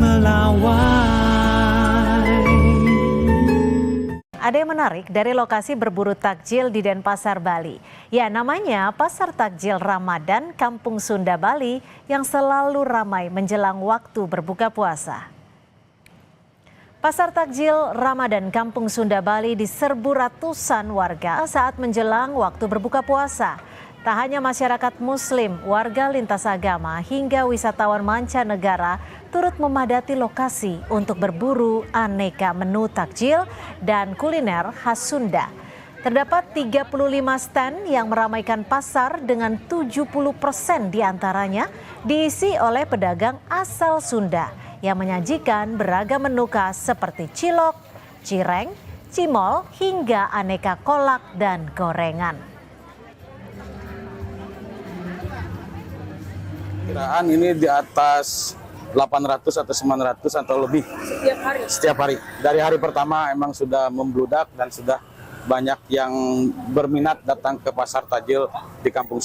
melawai. Ada yang menarik dari lokasi berburu takjil di Denpasar, Bali. Ya, namanya Pasar Takjil Ramadan Kampung Sunda, Bali yang selalu ramai menjelang waktu berbuka puasa. Pasar Takjil Ramadan Kampung Sunda, Bali diserbu ratusan warga saat menjelang waktu berbuka puasa. Tak hanya masyarakat Muslim, warga lintas agama hingga wisatawan mancanegara turut memadati lokasi untuk berburu aneka menu takjil dan kuliner khas Sunda. Terdapat 35 stand yang meramaikan pasar dengan 70% diantaranya diisi oleh pedagang asal Sunda yang menyajikan beragam menu khas seperti cilok, cireng, cimol, hingga aneka kolak dan gorengan. Kiraan ini di atas 800 atau 900 atau lebih setiap hari. Dari hari pertama emang sudah membludak dan sudah banyak yang berminat datang ke pasar takjil di Kampung Sunda.